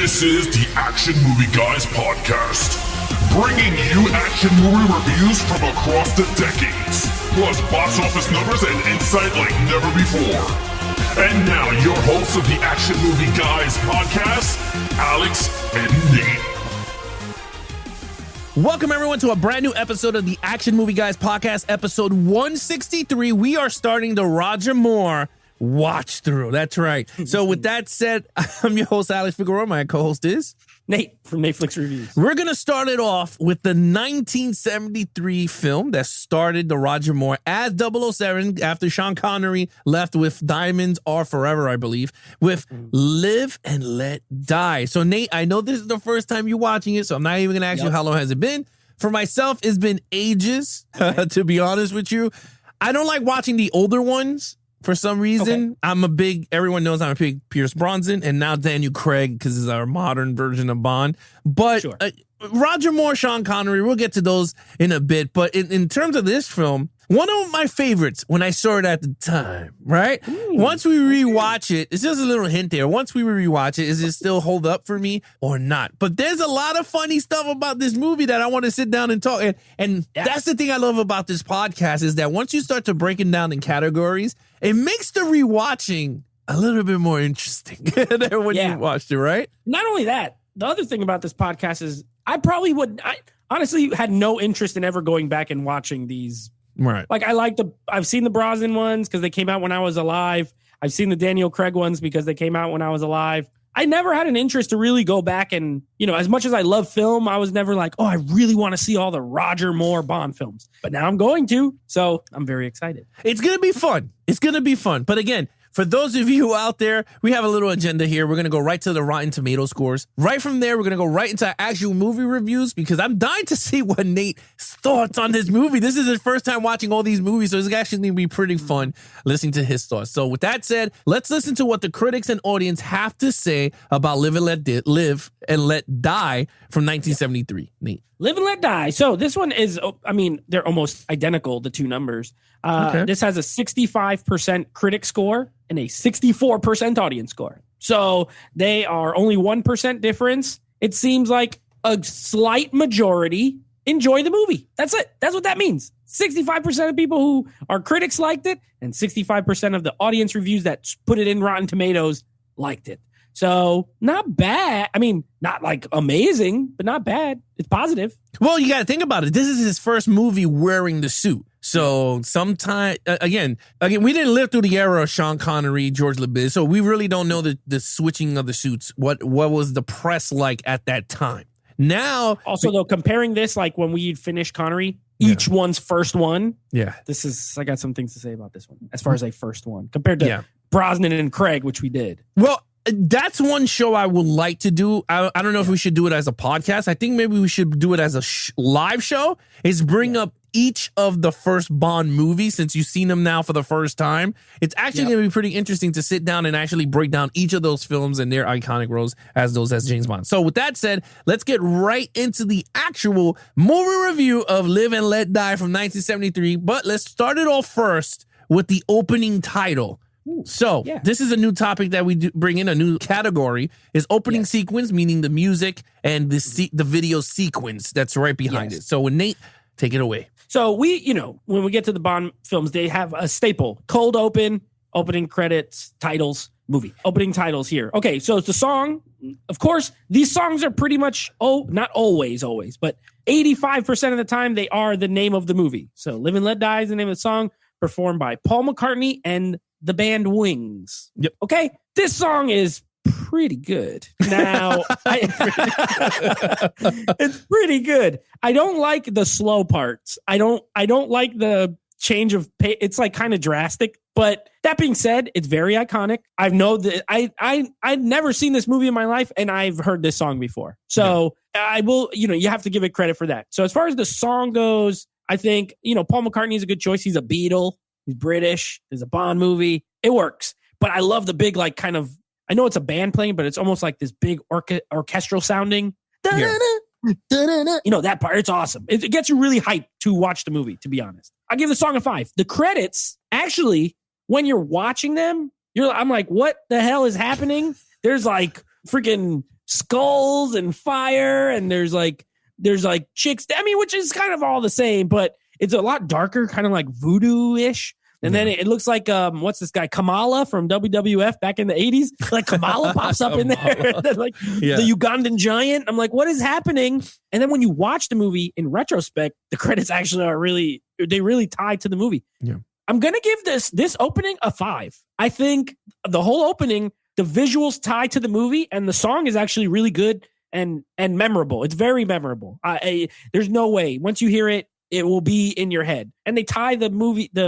This is the Action Movie Guys podcast, bringing you action movie reviews from across the decades, plus box office numbers and insight like never before. And now, your hosts of the Action Movie Guys podcast, Alex and Nate. Welcome, everyone, to a brand new episode of the Action Movie Guys podcast, episode 163. We are starting the Roger Moore watch through. That's right. So with that said, I'm your host, Alex Figueroa. My co-host is Nate from Netflix Reviews. We're going to start it off with the 1973 film that started the Roger Moore as 007 after Sean Connery left with Diamonds Are Forever, I believe, with Live and Let Die. So Nate, I know this is the first time you're watching it, so I'm not even going to ask you how long has it been. For myself, it's been ages, to be honest with you. I don't like watching the older ones. For some reason, everyone knows I'm a big Pierce Brosnan and now Daniel Craig because it's our modern version of Bond. But Roger Moore, Sean Connery, we'll get to those in a bit. But in terms of this film, one of my favorites when I saw it at the time, right? Once we rewatch it, it's just a little hint there. Once we rewatch it, is it still hold up for me or not? But there's a lot of funny stuff about this movie that I want to sit down and talk. And that's the thing I love about this podcast is that once you start to break it down in categories, it makes the rewatching a little bit more interesting than when you watched it, right? Not only that, the other thing about this podcast is I honestly had no interest in ever going back and watching these. Right. Like I've seen the Brosnan ones because they came out when I was alive. I've seen the Daniel Craig ones because they came out when I was alive. I never had an interest to really go back and, as much as I love film, I was never like, oh, I really want to see all the Roger Moore Bond films. But now I'm going to, so I'm very excited. It's going to be fun. It's going to be fun. But again, for those of you out there, we have a little agenda here. We're going to go right to the Rotten Tomato scores. Right from there, we're going to go right into actual movie reviews because I'm dying to see what Nate's thoughts on this movie. This is his first time watching all these movies, so it's actually going to be pretty fun listening to his thoughts. So with that said, let's listen to what the critics and audience have to say about Live and Let Die from 1973. Nate. Live and Let Die. So this one is, they're almost identical, the two numbers. This has a 65% critic score and a 64% audience score. So they are only 1% difference. It seems like a slight majority enjoy the movie. That's it. That's what that means. 65% of people who are critics liked it, and 65% of the audience reviews that put it in Rotten Tomatoes liked it. So not bad. Not like amazing, but not bad. It's positive. Well, you got to think about it. This is his first movie wearing the suit. So sometime, again, we didn't live through the era of Sean Connery, George LeBiz, so we really don't know the switching of the suits. What was the press like at that time? Now, also though, comparing this like when we finished Connery, each one's first one. Yeah, I got some things to say about this one as far as a first one compared to Brosnan and Craig, which we did. Well, that's one show I would like to do. I don't know if we should do it as a podcast. I think maybe we should do it as a live show. Is bring up each of the first Bond movies since you've seen them now for the first time. It's actually going to be pretty interesting to sit down and actually break down each of those films and their iconic roles as James Bond. So with that said, let's get right into the actual movie review of Live and Let Die from 1973. But let's start it off first with the opening title. So this is a new topic that we bring in, a new category, is opening sequence, meaning the music and the video sequence that's right behind it. So Nate, take it away. So when we get to the Bond films, they have a staple, cold open, opening credits, titles, movie, opening titles here. Okay, so it's the song. Of course, these songs are pretty much, not always, but 85% of the time they are the name of the movie. So Live and Let Die is the name of the song, performed by Paul McCartney and the band Wings. Yep. Okay. This song is pretty good. Now, it's pretty good. I don't like the slow parts. I don't like the change of pace. It's like kind of drastic. But that being said, it's very iconic. I've never seen this movie in my life, and I've heard this song before. So I will, you have to give it credit for that. So as far as the song goes, I think, Paul McCartney is a good choice. He's a Beatle. He's British. There's a Bond movie. It works. But I love the big, like, kind of, I know it's a band playing, but it's almost like this big orchestral sounding. That part, it's awesome. It gets you really hyped to watch the movie, to be honest. I give the song a 5. The credits, actually, when you're watching them, I'm like, what the hell is happening? There's like freaking skulls and fire, and there's like chicks. I mean, which is kind of all the same, but it's a lot darker, kind of like voodoo-ish. And then it looks like what's this guy, Kamala from WWF back in the 80s? Like Kamala pops up in there, like the Ugandan giant. I'm like, what is happening? And then when you watch the movie in retrospect, the credits actually are really tie to the movie. Yeah. I'm gonna give this opening a 5. I think the whole opening, the visuals tie to the movie, and the song is actually really good and memorable. It's very memorable. There's no way once you hear it, it will be in your head. And they tie the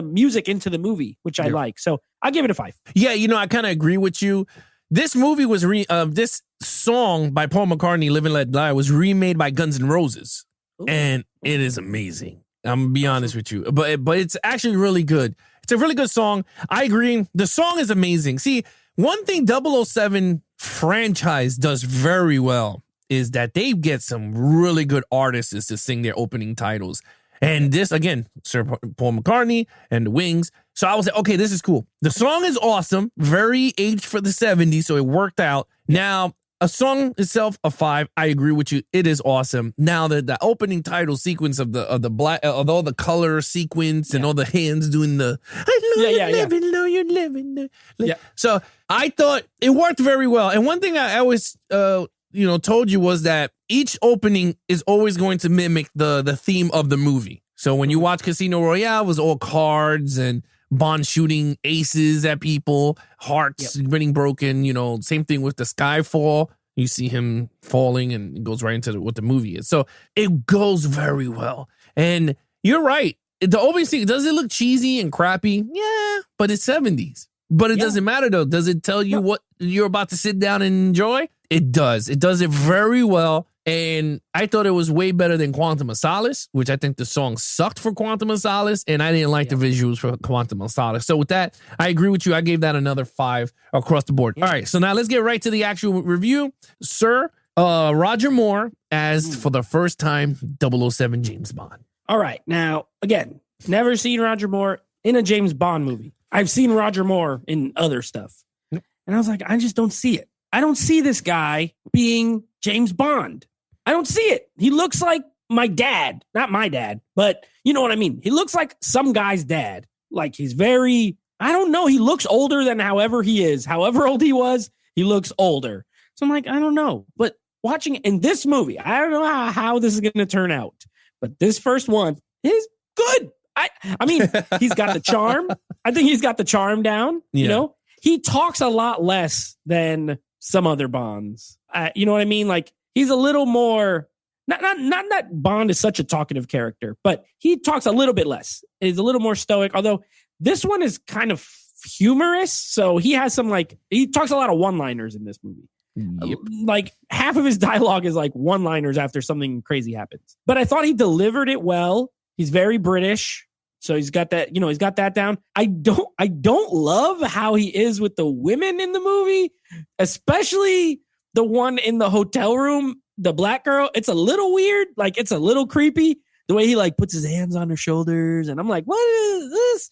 music into the movie, which I like. So I give it a 5. Yeah, I kind of agree with you. This movie was this song by Paul McCartney, Live and Let Die, was remade by Guns N' Roses. Ooh. And it is amazing. I'm gonna be honest with you. But it's actually really good. It's a really good song. I agree. The song is amazing. See, one thing 007 franchise does very well is that they get some really good artists to sing their opening titles. And this, again, Sir Paul McCartney and the Wings. So I was like, okay, this is cool. The song is awesome. Very aged for the 70s, so it worked out. Now, a song itself, a 5. I agree with you. It is awesome. Now, the opening title sequence of the black, of all the color sequence and all the hands doing the, I know you're living, know you're living. Yeah. So I thought it worked very well. And one thing I always, told you was that each opening is always going to mimic the theme of the movie. So when you watch Casino Royale, it was all cards and Bond shooting aces at people, hearts getting broken. Same thing with the Skyfall. You see him falling, and it goes right into what the movie is. So it goes very well. And you're right. The opening scene, does it look cheesy and crappy? Yeah, but it's 70s. But it doesn't matter, though. Does it tell you what you're about to sit down and enjoy? It does. It does it very well. And I thought it was way better than Quantum of Solace, which I think the song sucked for Quantum of Solace, and I didn't like the visuals for Quantum of Solace. So with that, I agree with you. I gave that another 5 across the board. All right, so now let's get right to the actual review. Sir, Roger Moore as, for the first time, 007 James Bond. All right. Now, again, never seen Roger Moore in a James Bond movie. I've seen Roger Moore in other stuff. And I was like, I just don't see it. I don't see this guy being James Bond. I don't see it. He looks like my dad. Not my dad, but you know what I mean? He looks like some guy's dad. Like he's very, I don't know. He looks older than however he is. However old he was, he looks older. So I'm like, I don't know. But watching it in this movie, I don't know how this is going to turn out. But this first one is good. I mean, he's got the charm. I think he's got the charm down. Yeah. He talks a lot less than some other Bonds. You know what I mean? Like he's a little more, not that Bond is such a talkative character, but he talks a little bit less. He's a little more stoic, although this one is kind of humorous. So he has some he talks a lot of one-liners in this movie. Yep. Like half of his dialogue is like one-liners after something crazy happens. But I thought he delivered it well. He's very British. So he's got that, he's got that down. I don't love how he is with the women in the movie, especially the one in the hotel room, the black girl. It's a little weird. Like it's a little creepy the way he puts his hands on her shoulders. And I'm like, what is this?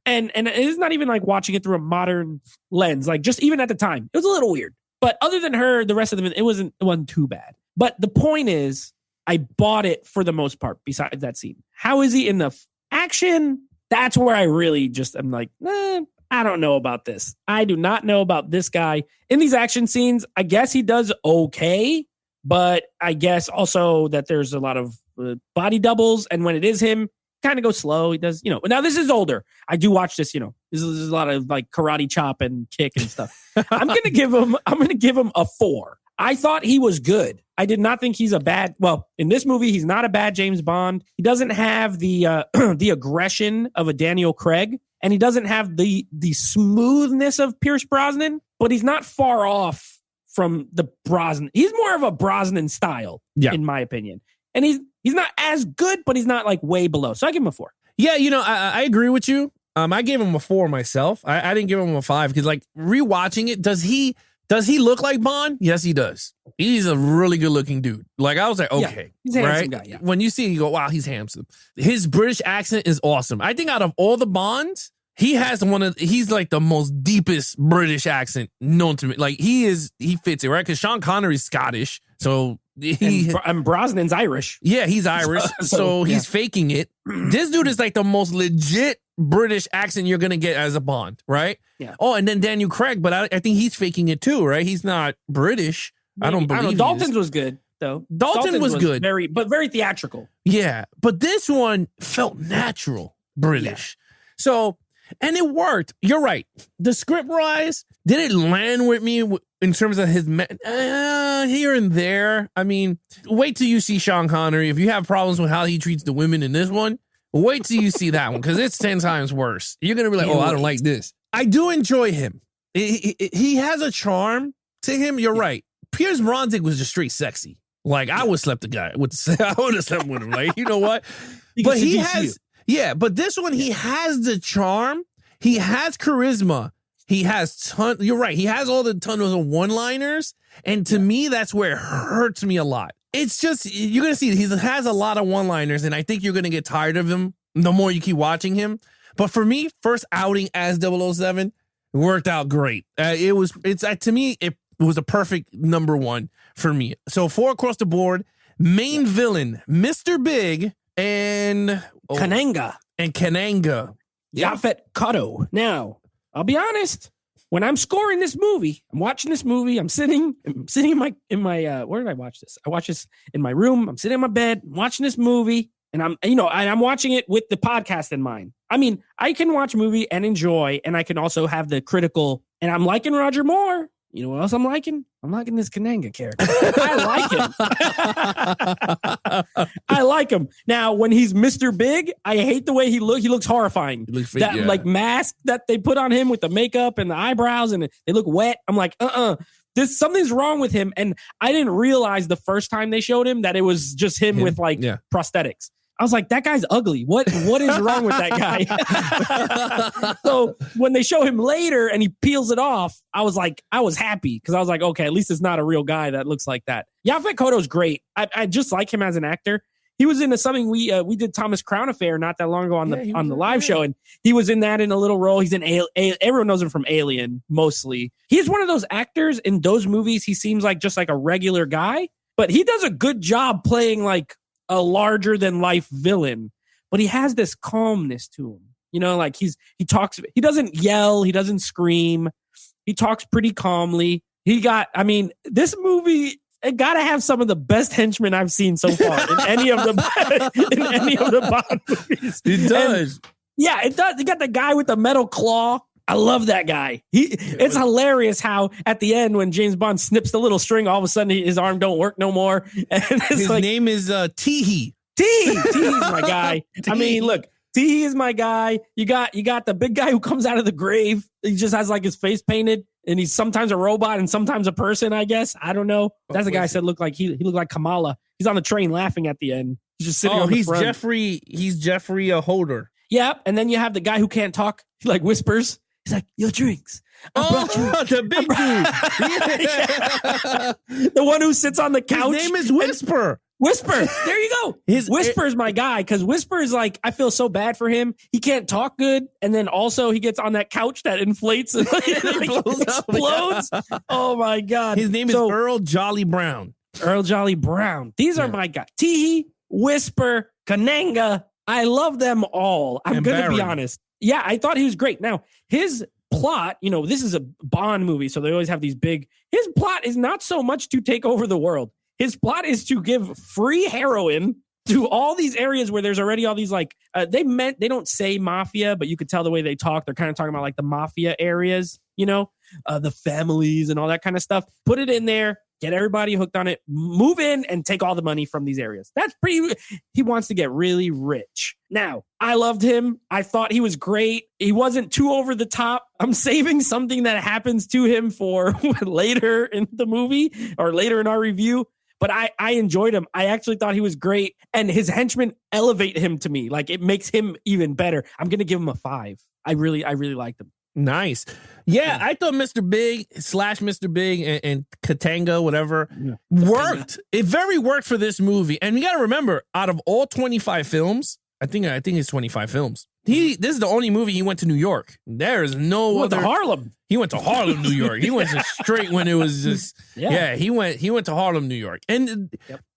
And it's not even like watching it through a modern lens. Like just even at the time, it was a little weird. But other than her, the rest of them, it wasn't too bad. But the point is, I bought it for the most part. Besides that scene, how is he in the action? That's where I really I'm like, I don't know about this. I do not know about this guy in these action scenes. I guess he does okay, but I guess also that there's a lot of body doubles, and when it is him, kind of goes slow. He does, Now this is older. I do watch this. This is a lot of karate chop and kick and stuff. I'm gonna give him a 4. I thought he was good. I did not think he's a bad. Well, in this movie, he's not a bad James Bond. He doesn't have the the aggression of a Daniel Craig, and he doesn't have the smoothness of Pierce Brosnan. But he's not far off from the Brosnan. He's more of a Brosnan style, in my opinion. And he's not as good, but he's not way below. So I give him a 4. Yeah, I agree with you. I gave him a 4 myself. I didn't give him a 5 because rewatching it, does he look like Bond? Yes, he does. He's a really good looking dude. I was like, okay. He's a handsome guy, When you see him, you go, wow, he's handsome. His British accent is awesome. I think out of all the Bonds, he has he's like the most deepest British accent known to me. Like he fits it, right? Because Sean Connery's Scottish. So and Brosnan's Irish. Yeah, he's Irish. So he's faking it. This dude is like the most legit British accent you're going to get as a Bond, right? Yeah. Oh, and then Daniel Craig, but I think he's faking it too, right? He's not British. Maybe. I don't believe Dalton's was good, though. Dalton was good. Very theatrical. Yeah, but this one felt natural British. Yeah. So, and it worked. You're right. The script wise, did it land with me in terms of his here and there? I mean, wait till you see Sean Connery. If you have problems with how he treats the women in this one, wait till you see that one, because it's 10 times worse. You're going to be like, I don't like this. I do enjoy him. He has a charm to him. You're right. Pierce Brosnan was just straight sexy. Like, I would have slept with him. Like, you know what? But he has... Yeah, but this one, he has the charm. He has charisma. He has you're right. He has all the tons of one-liners. And to me, that's where it hurts me a lot. It's just, you're going to see, he has a lot of one-liners, and I think you're going to get tired of him the more you keep watching him. But for me, first outing as 007 worked out great. To me, it was a perfect number one for me. So 4 across the board. Main villain, Mr. Big, and Kananga. Yaphet Kotto. Now, I'll be honest. When I'm scoring this movie, I'm watching this movie. I'm sitting in my where did I watch this? I watched this in my room. I'm sitting in my bed watching this movie, and I'm watching it with the podcast in mind. I mean, I can watch a movie and enjoy, and I can also have the critical. And I'm liking Roger Moore. You know what else I'm liking? I'm liking this Kananga character. I like him. I like him. Now, when he's Mr. Big, I hate the way he looks. He looks horrifying. He looks fake, like mask that they put on him with the makeup and the eyebrows, and they look wet. I'm like, something's wrong with him. And I didn't realize the first time they showed him that it was just him with prosthetics. I was like, that guy's ugly. What is wrong with that guy? So when they show him later and he peels it off, I was happy, because I was like, okay, at least it's not a real guy that looks like that. Yaphet Kotto's great. I just like him as an actor. He was into something we did Thomas Crown Affair not that long ago on the live show, and he was in that in a little role. He's in everyone knows him from Alien mostly. He's one of those actors in those movies. He seems like just like a regular guy, but he does a good job playing like a larger than life villain, but he has this calmness to him. You know, like he doesn't yell, he doesn't scream. He talks pretty calmly. This movie, it got to have some of the best henchmen I've seen so far in any of the Bond movies. It does. It does. You got the guy with the metal claw. I love that guy. It's hilarious how at the end when James Bond snips the little string, all of a sudden his arm don't work no more. And his name is Teehee. Teehee's my guy. I mean, look, Teehee is my guy. You got the big guy who comes out of the grave. He just has like his face painted, and he's sometimes a robot and sometimes a person, I guess. I don't know. That's the guy I said looked like he looked like Kamala. He's on the train laughing at the end. He's just sitting on the front. He's Jeffrey Holder. Yeah, and then you have the guy who can't talk. He like whispers. He's like, your drinks. The big dude. The one who sits on the couch. His name is Whisper. Whisper. There you go. Whisper's my guy, because Whisper is like, I feel so bad for him. He can't talk good. And then also he gets on that couch that inflates and explodes. Oh, my God. His name is Earl Jolly Brown. Earl Jolly Brown. These are my guys. Teehee, Whisper, Kananga. I love them all. I'm going to be honest. Yeah, I thought he was great. Now, his plot, this is a Bond movie, so they always have these big... His plot is not so much to take over the world. His plot is to give free heroin to all these areas where there's already all these, like... they don't say mafia, but you could tell the way they talk. They're kind of talking about, like, the mafia areas, the families and all that kind of stuff. Put it in there. Get everybody hooked on it, move in and take all the money from these areas. He wants to get really rich. Now, I loved him. I thought he was great. He wasn't too over the top. I'm saving something that happens to him for later in the movie or later in our review. But I enjoyed him. I actually thought he was great. And his henchmen elevate him to me. Like, it makes him even better. I'm going to give him a 5. I really liked him. Nice. Yeah, I thought Mr. Big / Mr. Big and Katanga, whatever, worked. It very worked for this movie. And you got to remember, out of all 25 films, I think it's 25 films. This is the only movie he went to New York. There is no Went other. to Harlem. He went to Harlem, New York. He went to straight when it was just. Yeah, he went to Harlem, New York, and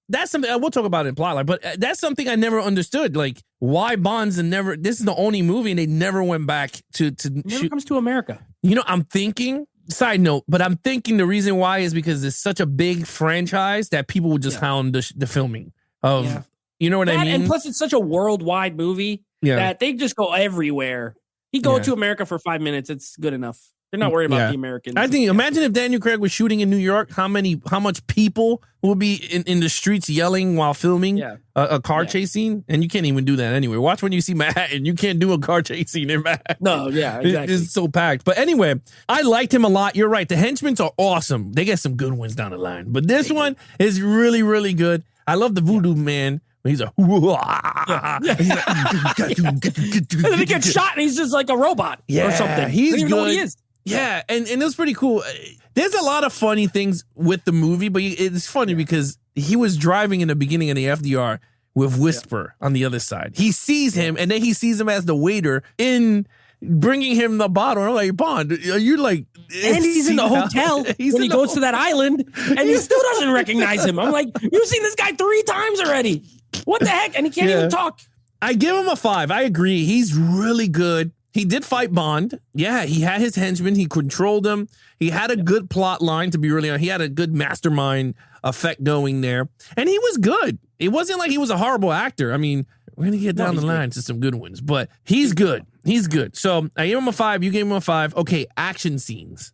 that's something we'll talk about in Plotline. But that's something I never understood. Like why Bonds and never. This is the only movie, and they never went back to Never comes to America. You know, I'm thinking. Side note, but I'm thinking the reason why is because it's such a big franchise that people would just hound the filming of. You know what I mean? And plus, it's such a worldwide movie that they just go everywhere. He go to America for 5 minutes. It's good enough. They're not worried about the Americans. I think. Imagine if Daniel Craig was shooting in New York. How much people will be in the streets yelling while filming a car chase scene? And you can't even do that anyway. Watch when you see Manhattan. You can't do a car chase scene in Manhattan. No, yeah, exactly. It's so packed. But anyway, I liked him a lot. You're right. The Henchmen are awesome. They get some good ones down the line. But this one is really, really good. I love the Voodoo Man. He's a and then he gets shot and he's just like a robot or something. He's good. Know what he is. Yeah, and it was pretty cool. There's a lot of funny things with the movie, but it's funny because he was driving in the beginning of the FDR with Whisper on the other side. He sees him, and then he sees him as the waiter in bringing him the bottle. I'm like, Bond, are you like... And he's in the hotel when he goes to that island, and he still doesn't recognize him. I'm like, you've seen this guy 3 times already. What the heck? And he can't even talk. I give him a 5. I agree. He's really good. He did fight Bond. Yeah, he had his henchmen. He controlled them. He had a good plot line, to be really honest. He had a good mastermind effect going there. And he was good. It wasn't like he was a horrible actor. I mean, we're going to get down the line to some good ones. But he's good. He's good. So I gave him a 5. You gave him a 5. Okay, action scenes.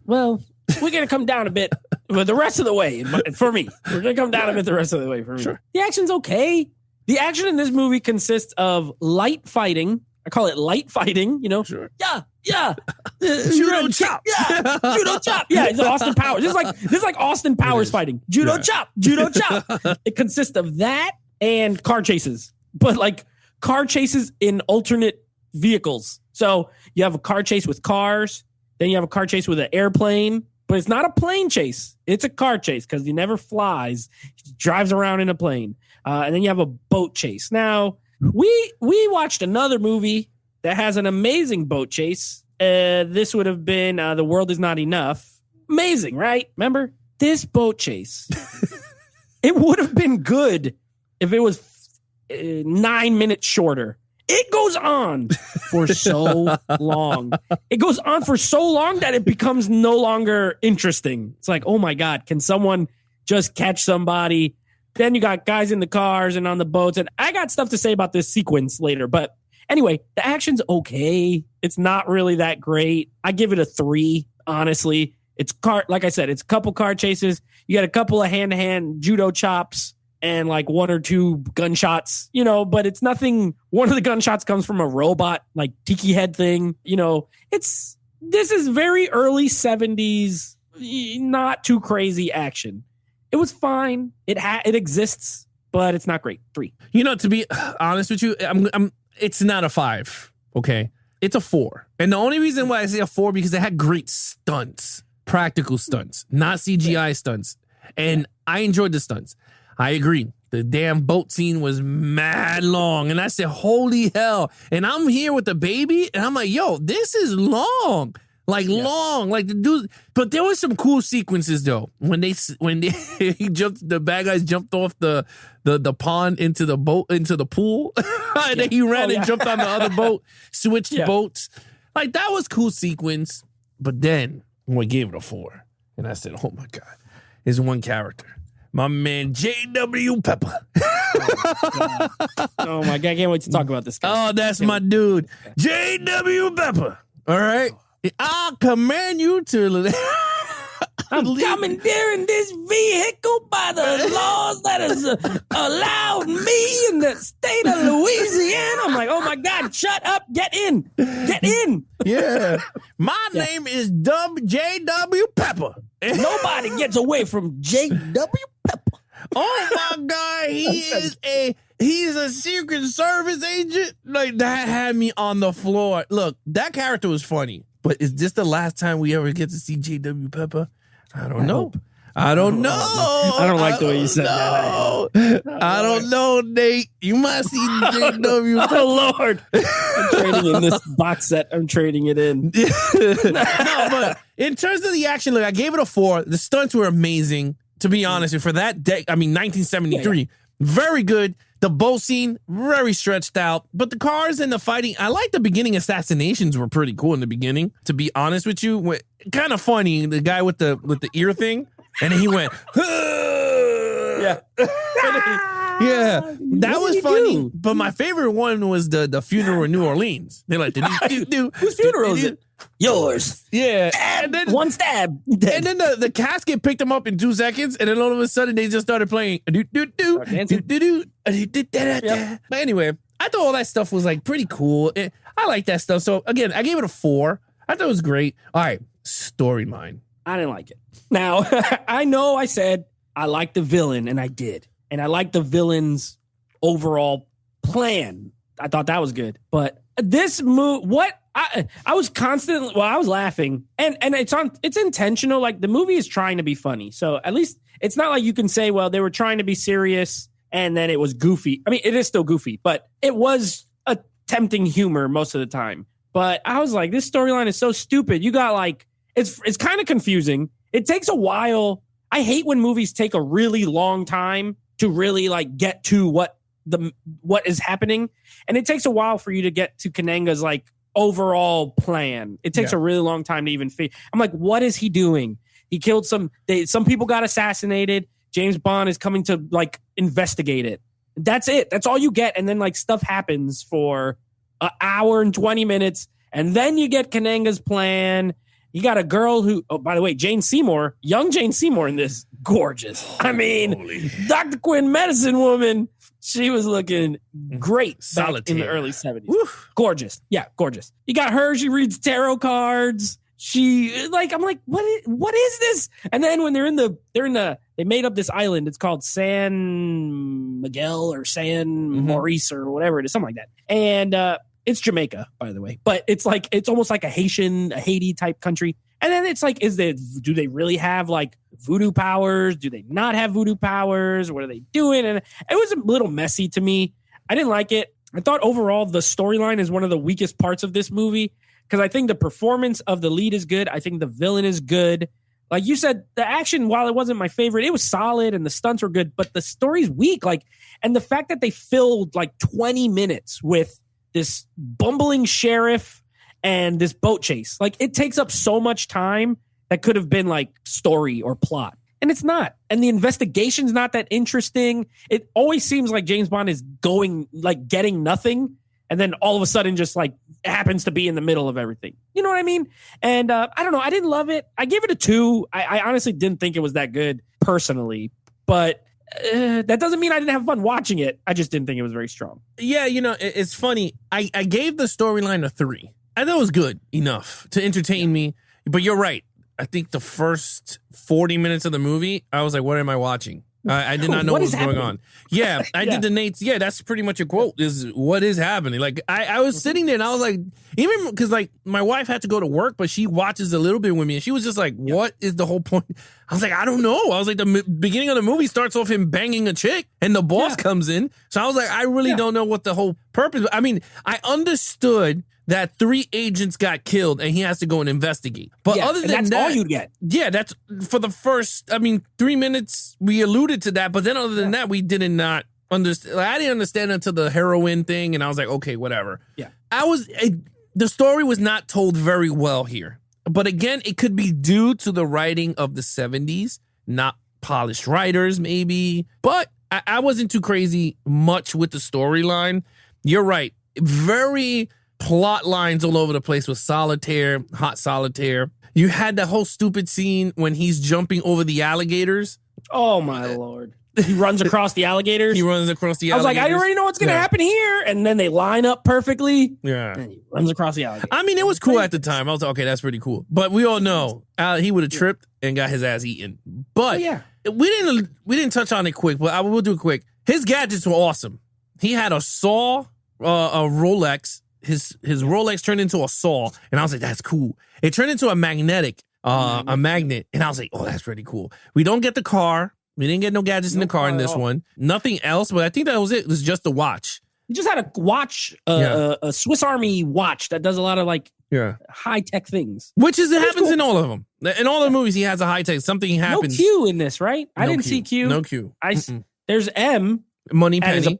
Well, we're going to come down a bit but the rest of the way. For me, we're going to come down a bit the rest of the way for me. Sure. The action's okay. The action in this movie consists of light fighting. I call it light fighting, you know? Sure. Yeah. Judo chop. Yeah. Judo chop. Yeah. It's Austin Powers. This is like Austin Powers fighting. Judo chop. It consists of that and car chases, but like car chases in alternate vehicles. So you have a car chase with cars. Then you have a car chase with an airplane, but it's not a plane chase. It's a car chase because he never flies. He drives around in a plane. And then you have a boat chase. Now, we watched another movie that has an amazing boat chase. This would have been The World Is Not Enough. Amazing, right? Remember? This boat chase. It would have been good if it was 9 minutes shorter. It goes on for so long. It goes on for so long that it becomes no longer interesting. It's like, oh my God, can someone just catch somebody? Then you got guys in the cars and on the boats. And I got stuff to say about this sequence later. But anyway, the action's okay. It's not really that great. I give it a 3, honestly. It's like I said, it's a couple car chases. You got a couple of hand-to-hand judo chops and like 1 or 2 gunshots, you know, but it's nothing. One of the gunshots comes from a robot, like tiki head thing, you know. This is very early 70s, not too crazy action. It was fine. It exists, but it's not great. 3. You know, to be honest with you, it's not a 5. Okay, it's a 4. And the only reason why I say a 4 because it had great stunts, practical stunts, not CGI stunts, and I enjoyed the stunts. I agree. The damn boat scene was mad long, and I said, "Holy hell!" And I'm here with the baby, and I'm like, "Yo, this is long." Long, like the dude. But there was some cool sequences though when the bad guys jumped off the pond into the boat into the pool, and then he ran and jumped on the other boat, switched boats. Like that was cool sequence. But then we gave it a 4, and I said, "Oh my God, there's one character, my man J.W. Pepper." Oh my God, I can't wait to talk about this guy. Oh, that's my dude, J.W. Pepper. All right. I'll command you to I'm commandeering this vehicle by the laws that has allowed me in the state of Louisiana. I'm like, oh my God, shut up, get in. Yeah. My name is J.W. Pepper. Nobody gets away from J.W. Pepper. Oh my God, he's a Secret Service agent. Like that had me on the floor. Look, that character was funny. But is this the last time we ever get to see J.W. Pepper? I don't know. I don't know. I don't like the way you said that. I don't know, Nate. You must see JW. Oh, Lord. I'm trading in this box set. I'm trading it in. No, but in terms of the action, look, I gave it a 4. The stunts were amazing, to be honest. And for that day, 1973, very good. The boat scene, very stretched out. But the cars and the fighting, I like the beginning assassinations were pretty cool in the beginning, to be honest with you. Kind of funny, the guy with the ear thing. And then he went, yeah. Yeah, that was funny. But my favorite one was the funeral in New Orleans. They're like, whose funeral is it? Yours. Yeah. And then one stab. And then the casket picked them up in 2 seconds. And then all of a sudden they just started playing. But anyway, I thought all that stuff was like pretty cool. I like that stuff. So again, I gave it a 4. I thought it was great. All right, storyline. I didn't like it. Now, I know I said I liked the villain, and I did. And I liked the villain's overall plan. I thought that was good. But this I was constantly, I was laughing. And it's intentional. Like, the movie is trying to be funny. So at least it's not like you can say, well, they were trying to be serious and then it was goofy. I mean, it is still goofy, but it was attempting humor most of the time. But I was like, this storyline is so stupid. You got like, it's kind of confusing. It takes a while. I hate when movies take a really long time to really like get to what is happening. And it takes a while for you to get to Kananga's like overall plan. It takes a really long time to even figure. I'm like, what is he doing? He killed some people got assassinated. James Bond is coming to like investigate it. That's it. That's all you get. And then like stuff happens for an hour and 20 minutes. And then you get Kananga's plan. You got a girl who, oh, by the way, Jane Seymour, young Jane Seymour in this, gorgeous. I mean, Dr. Quinn, medicine woman, she was looking great back in the early 70s. Woof. Gorgeous. Yeah, gorgeous. You got her, she reads tarot cards. I'm like, what is this? And then when they made up this island. It's called San Miguel or San Maurice or whatever it is, something like that. And, it's Jamaica, by the way, but it's almost like a Haiti type country. And then it's like, do they really have like voodoo powers? Do they not have voodoo powers? What are they doing? And it was a little messy to me. I didn't like it. I thought overall the storyline is one of the weakest parts of this movie because I think the performance of the lead is good. I think the villain is good. Like you said, the action, while it wasn't my favorite, it was solid and the stunts were good, but the story's weak. Like, and the fact that they filled like 20 minutes with this bumbling sheriff and this boat chase. Like, it takes up so much time that could have been like story or plot. And it's not. And the investigation's not that interesting. It always seems like James Bond is getting nothing. And then all of a sudden just like happens to be in the middle of everything. You know what I mean? And I don't know. I didn't love it. I gave it a 2. I honestly didn't think it was that good personally, but that doesn't mean I didn't have fun watching it. I just didn't think it was very strong. Yeah, it's funny. I gave the storyline a 3. I thought it was good enough to entertain me. But you're right. I think the first 40 minutes of the movie, I was like, what am I watching? I did not know what was going on. Yeah, I did the Nate's. Yeah, that's pretty much a quote is what is happening. Like I was sitting there and I was like, even because like my wife had to go to work, but she watches a little bit with me and she was just like, what is the whole point? I was like, I don't know. I was like, the beginning of the movie starts off him banging a chick and the boss comes in. So I was like, I really don't know what the whole purpose. I mean, I understood that 3 agents got killed and he has to go and investigate. But other than that's that, all you get. Yeah, that's for the first, 3 minutes we alluded to that. But then other than that, we did not understand. Like, I didn't understand until the heroin thing. And I was like, okay, whatever. Yeah. The story was not told very well here. But again, it could be due to the writing of the 70s, not polished writers maybe. But I wasn't too crazy much with the storyline. You're right. Very plot lines all over the place with solitaire, hot solitaire. You had the whole stupid scene when he's jumping over the alligators. Oh my Lord. He runs across the alligators. He runs across the alligators. I was like, I already know what's going to happen here. And then they line up perfectly. Yeah. And he runs across the alligator. I mean, it was cool at the time. I was like, okay, that's pretty cool. But we all know he would have tripped and got his ass eaten. But we didn't touch on it quick, but I will do it quick. His gadgets were awesome. He had a saw, a Rolex. His Rolex turned into a saw, and I was like, that's cool. It turned into a magnetic. a magnet. And I was like, oh, that's pretty cool. We don't get the car. We didn't get no gadgets in the car in this one. Nothing else, but I think that was it. It was just the watch. You just had a watch, a Swiss Army watch that does a lot of like high-tech things. Which happens in all of them. In all the movies, he has a high-tech. Something happens. No Q in this, right? I didn't see Q. No Q. There's M. Moneypenny.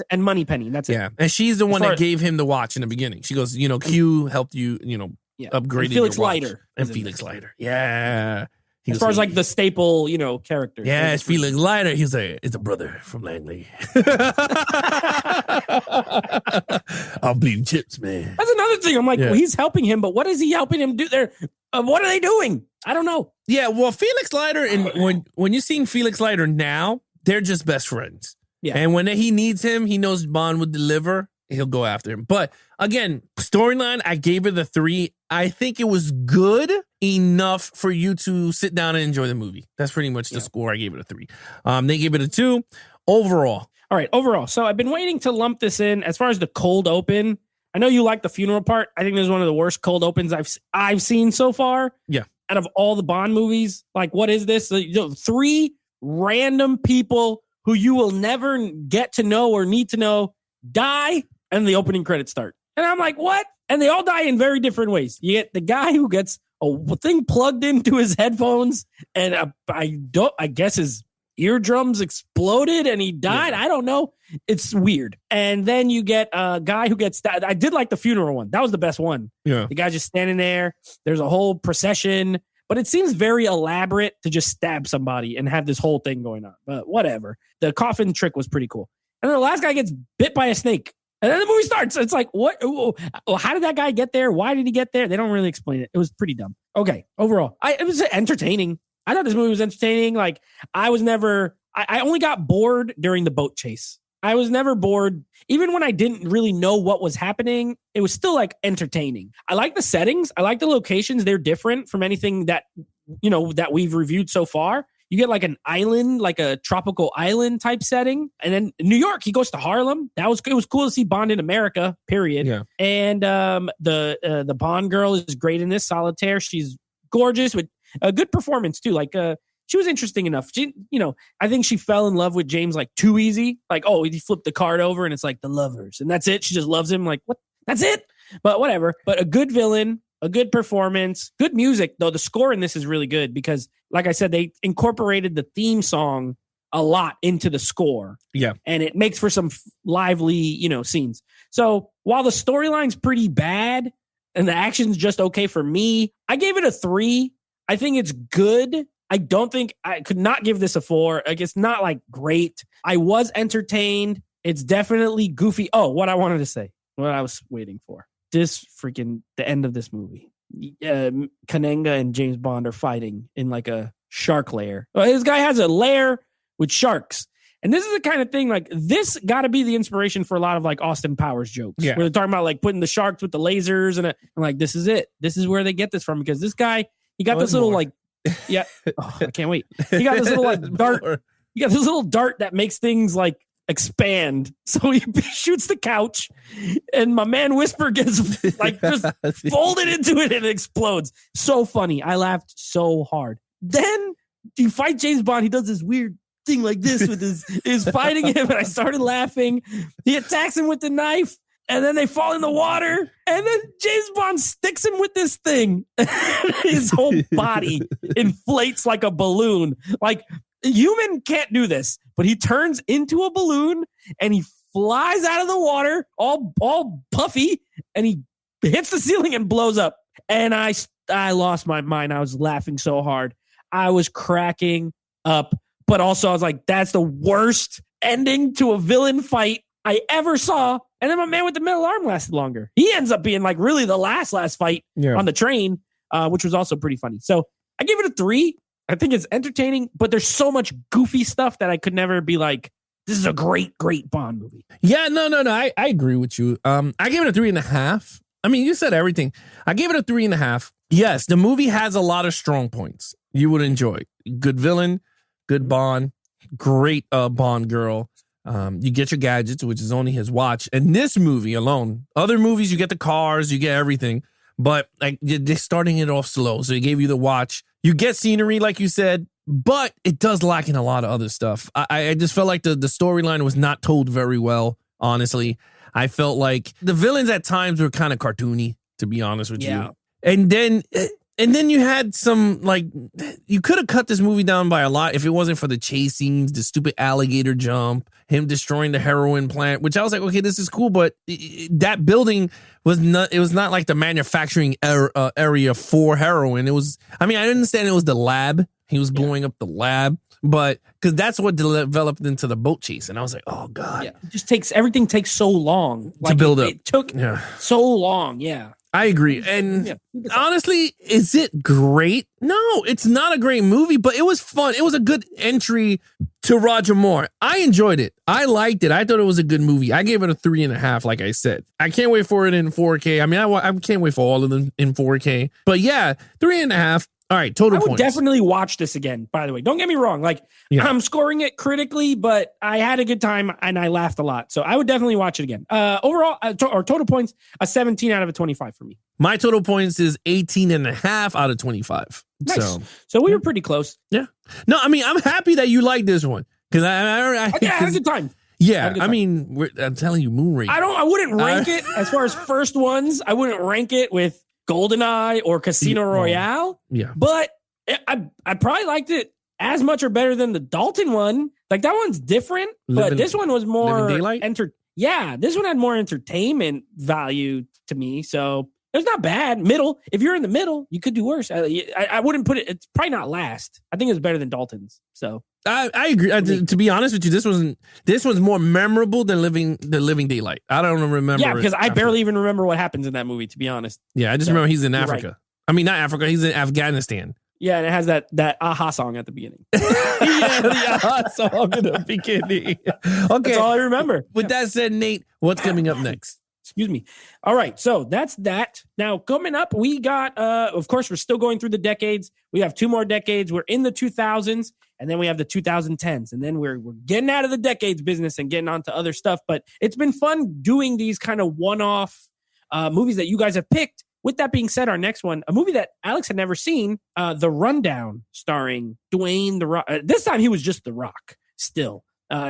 And Moneypenny. That's it. Yeah. And she's the one that gave him the watch in the beginning. She goes, Q helped you, upgraded Felix your watch. Leiter. And Felix Leiter. Yeah. As far as like the staple, character. Yeah, it's Felix Leiter. He's like, it's a brother from Langley. I'll bleed chips, man. That's another thing. I'm like, well, he's helping him, but what is he helping him do there? What are they doing? I don't know. Yeah, well, Felix Leiter, and when you're seeing Felix Leiter now, they're just best friends. Yeah. And when he needs him, he knows Bond would deliver. He'll go after him. But again, storyline, I gave it a 3. I think it was good enough for you to sit down and enjoy the movie. That's pretty much the score. I gave it a 3. They gave it a 2 overall. All right, overall. So I've been waiting to lump this in as far as the cold open. I know you like the funeral part. I think this is one of the worst cold opens I've seen so far. Yeah. Out of all the Bond movies, like what is this? 3 random people who you will never get to know or need to know die, and the opening credits start. And I'm like, what? And they all die in very different ways. You get the guy who gets a thing plugged into his headphones, and I guess his eardrums exploded and he died. Yeah. I don't know. It's weird. And then you get a guy who gets I did like the funeral one. That was the best one. Yeah. The guy's just standing there. There's a whole procession, but it seems very elaborate to just stab somebody and have this whole thing going on. But whatever. The coffin trick was pretty cool. And then the last guy gets bit by a snake. And then the movie starts. It's like, what? How did that guy get there? Why did he get there? They don't really explain it. It was pretty dumb. Okay, overall, it was entertaining. I thought this movie was entertaining. Like, I only got bored during the boat chase. I was never bored. Even when I didn't really know what was happening, it was still like entertaining. I like the settings. I like the locations. They're different from anything that, that we've reviewed so far. You get like an island, like a tropical island type setting. And then New York, he goes to Harlem. It was cool to see Bond in America, period. Yeah. And the Bond girl is great in this, Solitaire. She's gorgeous with a good performance too. Like she was interesting enough. She, I think she fell in love with James like too easy. Like, oh, he flipped the card over and it's like the lovers. And that's it. She just loves him. Like, what? That's it? But whatever. But a good villain. A good performance, good music, though. The score in this is really good because, like I said, they incorporated the theme song a lot into the score. Yeah. And it makes for some lively, scenes. So while the storyline's pretty bad and the action's just okay for me, I gave it a 3. I think it's good. I could not give this a 4. Like, it's not like great. I was entertained. It's definitely goofy. Oh, what I wanted to say, what I was waiting for. The end of this movie. Kananga and James Bond are fighting in like a shark lair. Well, this guy has a lair with sharks. And this is the kind of thing, like, this got to be the inspiration for a lot of like Austin Powers jokes. Yeah. Where they're talking about like putting the sharks with the lasers and I'm like, this is it. This is where they get this from because this guy, he got this little like, yeah. Oh, I can't wait. He got this little like dart. He got this little dart that makes things like expand. So he shoots the couch and my man Whisper gets like just folded into it and it explodes. So funny. I laughed so hard. Then you fight James Bond. He does this weird thing like this with his fighting him and I started laughing. He attacks him with the knife and then they fall in the water and then James Bond sticks him with this thing. His whole body inflates like a balloon. Like, human can't do this, but he turns into a balloon and he flies out of the water all puffy and he hits the ceiling and blows up. And I lost my mind. I was laughing so hard. I was cracking up, but also I was like, that's the worst ending to a villain fight I ever saw. And then my man with the metal arm lasted longer. He ends up being like really the last fight on the train, which was also pretty funny. So I gave it a 3. I think it's entertaining, but there's so much goofy stuff that I could never be like, this is a great Bond movie. Yeah, no. I agree with you. I gave it a 3.5. I mean, you said everything. I gave it a 3.5. Yes, the movie has a lot of strong points you would enjoy. Good villain, good Bond, great Bond girl. You get your gadgets, which is only his watch. And this movie alone, other movies, you get the cars, you get everything. but like they're starting it off slow. So they gave you the watch. You get scenery, like you said, but it does lack in a lot of other stuff. I just felt like the storyline was not told very well, honestly. I felt like the villains at times were kind of cartoony, to be honest with you. And then you had some, like, you could have cut this movie down by a lot if it wasn't for the chase scenes, the stupid alligator jump, him destroying the heroin plant, which I was like, okay, this is cool, but that building was not like the manufacturing area for heroin. It was, I mean, I understand it was the lab. He was blowing up the lab, but because that's what developed into the boat chase. And I was like, oh God. Yeah. It just everything takes so long to build up. It took so long. Yeah. I agree. And honestly, is it great? No, it's not a great movie, but it was fun. It was a good entry to Roger Moore. I enjoyed it. I liked it. I thought it was a good movie. I gave it a 3.5, like I said. I can't wait for it in 4K. I mean, I can't wait for all of them in 4K. But yeah, 3.5. All right, total points. I would definitely watch this again, by the way. Don't get me wrong. Like, I'm scoring it critically, but I had a good time and I laughed a lot. So I would definitely watch it again. Overall, or total points, a 17 out of a 25 for me. My total points is 18.5 out of 25. Nice. So we were pretty close. Yeah. No, I mean, I'm happy that you like this one. Because I had a good time. Yeah, I mean, I'm telling you, Moonraker. I wouldn't rank it as far as first ones. I wouldn't rank it with GoldenEye or Casino Royale. Yeah. But I probably liked it as much or better than the Dalton one. Like, that one's different, but this one was more this one had more entertainment value to me. So it's not bad. Middle. If you're in the middle, you could do worse. I wouldn't put it. It's probably not last. I think it's better than Dalton's. So I agree. To be honest with you, this was more memorable than Living Daylight. I don't remember. Yeah, because I barely even remember what happens in that movie. To be honest. Yeah, I just remember he's in Africa. Right. I mean, not Africa. He's in Afghanistan. Yeah, and it has that Aha song at the beginning. The Aha song in the beginning. Okay, that's all I remember. With that said, Nate, what's coming up next? Excuse me. All right. So that's that. Now, coming up, we got, of course, we're still going through the decades. We have 2 more decades. We're in the 2000s, and then we have the 2010s. And then we're getting out of the decades business and getting on to other stuff. But it's been fun doing these kind of one-off movies that you guys have picked. With that being said, our next one, a movie that Alex had never seen, The Rundown, starring Dwayne The Rock. This time he was just The Rock still.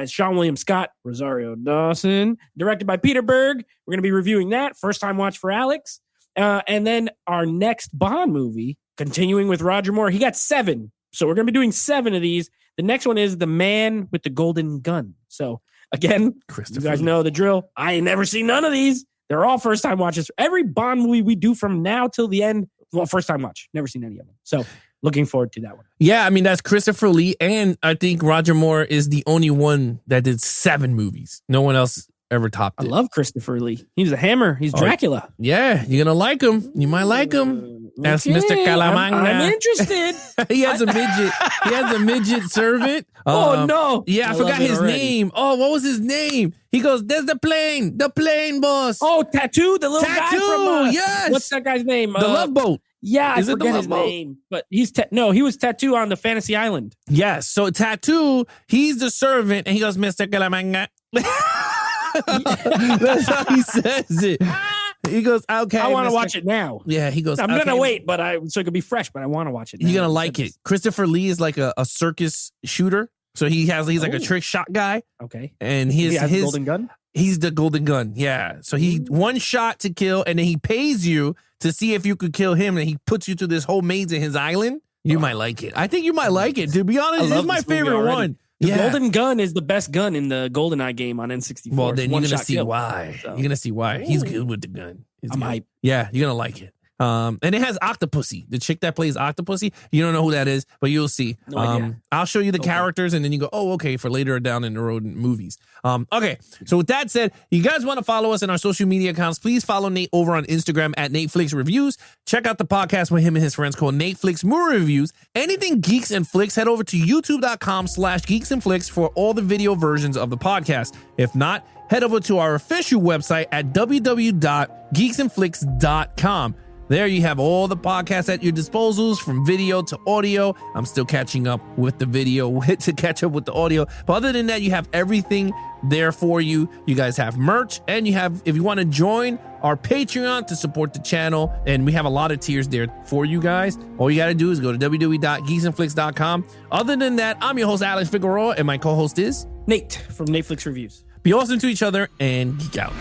Sean William Scott, Rosario Dawson, directed by Peter Berg. We're going to be reviewing that. First time watch for Alex. And then our next Bond movie, continuing with Roger Moore. He got 7. So we're going to be doing 7 of these. The next one is The Man with the Golden Gun. So again, you guys know the drill. I ain't never seen none of these. They're all first time watches. Every Bond movie we do from now till the end, well, first time watch. Never seen any of them. So looking forward to that one. Yeah, I mean, that's Christopher Lee. And I think Roger Moore is the only one that did 7 movies. No one else ever topped it. I love Christopher Lee. He's a hammer. He's Dracula. Yeah, you're going to like him. You might like him. That's Mr. Calamanga. I'm interested. He has a midget. He has a midget servant. Oh, no. Yeah, I forgot his name. Oh, what was his name? He goes, there's the plane, boss. Oh, Tattoo, the little guy from, yes. What's that guy's name? The Love Boat. Yeah, I forget his name, but he's he was Tattoo on the Fantasy Island. Yes, so Tattoo, he's the servant, and he goes, Mr. Calamanga. That's how he says it. He goes, okay. I want to watch it now. Yeah, he goes, I'm going to wait, so it could be fresh, but I want to watch it now. You're going to like it. Christopher Lee is like a circus shooter. So he's like a trick shot guy. Okay. And his Golden Gun? He's the Golden Gun. Yeah. So he one shot to kill, and then he pays you to see if you could kill him, and he puts you to this whole maze in his island. You might like it. I think you might like it. To be honest, this is my favorite one. The Golden Gun is the best gun in the GoldenEye game on N64. Well, then you're gonna see why. So. You're gonna see why. He's good with the gun. I'm hype. Yeah, you're gonna like it. And it has Octopussy, the chick that plays Octopussy. You don't know who that is, but you'll see. No idea. I'll show you the characters, and then you go, oh, okay, for later down in the road movies. Okay, so with that said, you guys want to follow us in our social media accounts, please follow Nate over on Instagram at NateFlix Reviews. Check out the podcast with him and his friends called NateFlix Movie Reviews. Anything Geeks and Flicks, head over to youtube.com/Geeks and Flicks for all the video versions of the podcast. If not, head over to our official website at www.geeksandflicks.com. There you have all the podcasts at your disposals, from video to audio. I'm still catching up with the video to catch up with the audio. But other than that, you have everything there for you. You guys have merch, and you have, if you want to join our Patreon to support the channel, and we have a lot of tiers there for you guys. All you got to do is go to www.geeksandflix.com. Other than that, I'm your host, Alex Figueroa, and my co-host is Nate from Netflix Reviews. Be awesome to each other and geek out.